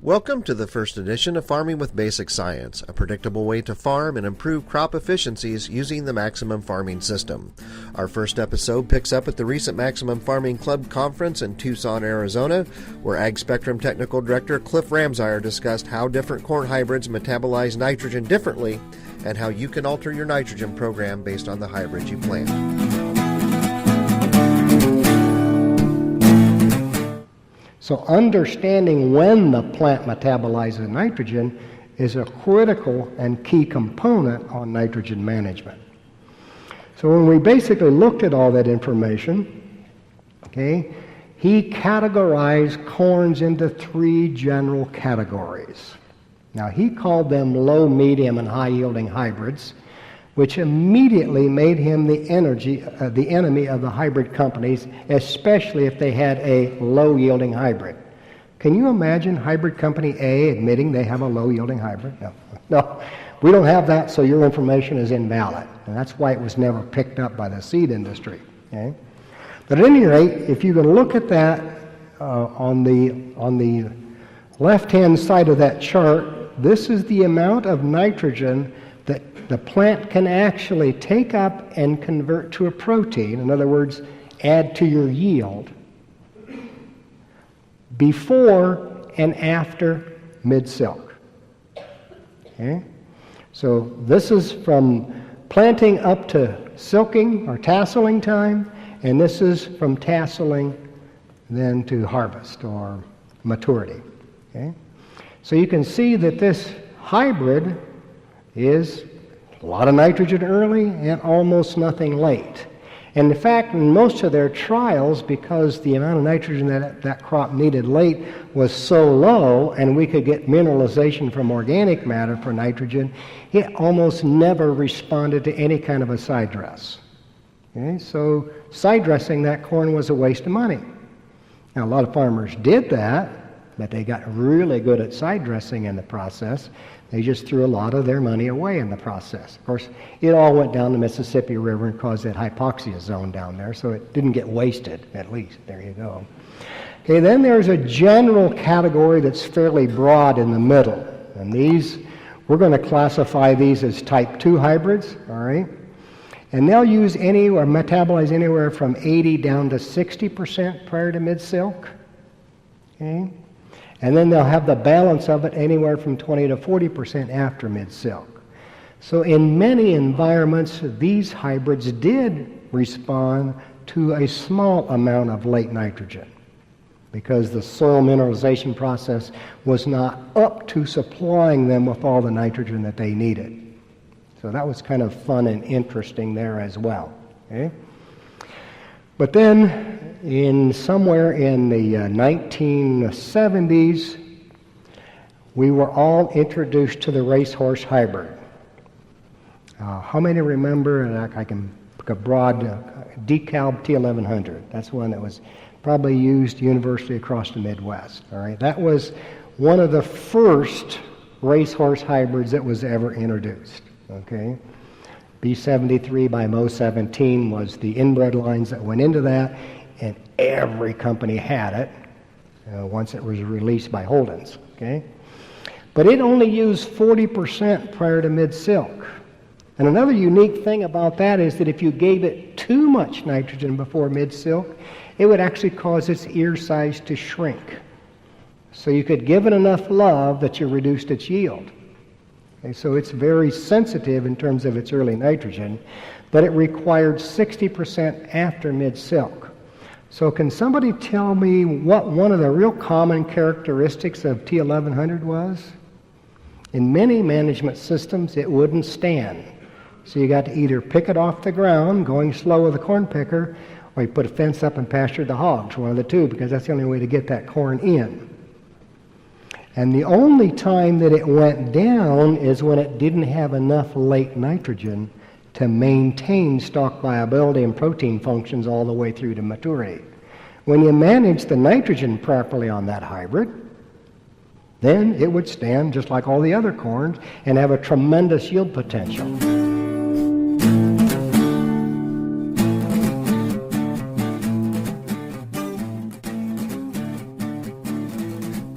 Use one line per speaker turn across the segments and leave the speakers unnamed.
Welcome to the first edition of Farming with Basic Science, a predictable way to farm and improve crop efficiencies using the Maximum Farming System. Our first episode picks up at the recent Maximum Farming Club conference in Tucson, Arizona, where Ag Spectrum Technical Director Cliff Ramsire discussed how different corn hybrids metabolize nitrogen differently and how you can alter your nitrogen program based on the hybrid you plant.
So understanding when the plant metabolizes nitrogen is a critical and key component on nitrogen management. So when we basically looked at all that information, he categorized corns into three general categories. Now he called them low, medium, and high-yielding hybrids, which immediately made him the enemy of the hybrid companies, especially if they had a low-yielding hybrid. Can you imagine hybrid company A admitting they have a low-yielding hybrid? No, we don't have that, so your information is invalid. And that's why it was never picked up by the seed industry. Okay? But at any rate, if you can look at that on the left-hand side of that chart, this is the amount of nitrogen that the plant can actually take up and convert to a protein, in other words, add to your yield, before and after mid-silk. Okay? So this is from planting up to silking or tasseling time, and this is from tasseling then to harvest or maturity. Okay? So you can see that this hybrid is a lot of nitrogen early and almost nothing late. And in fact, in most of their trials, because the amount of nitrogen that crop needed late was so low and we could get mineralization from organic matter for nitrogen, it almost never responded to any kind of a side dress. Okay? So side dressing that corn was a waste of money. Now a lot of farmers did that, but they got really good at side dressing in the process. They just threw a lot of their money away in the process. Of course, it all went down the Mississippi River and caused that hypoxia zone down there, so it didn't get wasted, at least. There you go. Okay, then there's a general category that's fairly broad in the middle. And these, we're going to classify these as type 2 hybrids, all right? And they'll use metabolize anywhere from 80 down to 60% prior to mid-silk. Okay? And then they'll have the balance of it anywhere from 20 to 40% after mid-silk. So in many environments, these hybrids did respond to a small amount of late nitrogen because the soil mineralization process was not up to supplying them with all the nitrogen that they needed. So that was kind of fun and interesting there as well. Okay? But then, somewhere in the 1970s, we were all introduced to the racehorse hybrid. How many remember, I can pick a broad DeKalb T1100. That's one that was probably used universally across the Midwest. All right, that was one of the first racehorse hybrids that was ever introduced. Okay. B73 by Mo 17 was the inbred lines that went into that, and every company had it once it was released by Holden's. Okay? But it only used 40% prior to mid-silk. And another unique thing about that is that if you gave it too much nitrogen before mid-silk, it would actually cause its ear size to shrink. So you could give it enough love that you reduced its yield. So it's very sensitive in terms of its early nitrogen, but it required 60% after mid-silk. So can somebody tell me what one of the real common characteristics of T1100 was? In many management systems, it wouldn't stand. So you got to either pick it off the ground, going slow with a corn picker, or you put a fence up and pasture the hogs, one of the two, because that's the only way to get that corn in. And the only time that it went down is when it didn't have enough late nitrogen to maintain stalk viability and protein functions all the way through to maturity. When you manage the nitrogen properly on that hybrid, then it would stand just like all the other corns and have a tremendous yield potential.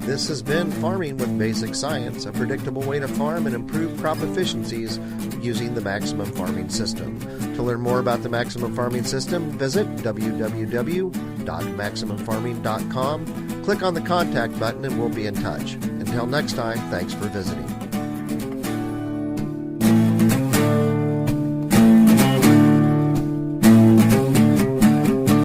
This has been Farming with Basic Science, a predictable way to farm and improve crop efficiencies using the Maximum Farming System. To learn more about the Maximum Farming System, visit www.maximumfarming.com. Click on the contact button and we'll be in touch. Until next time, thanks for visiting.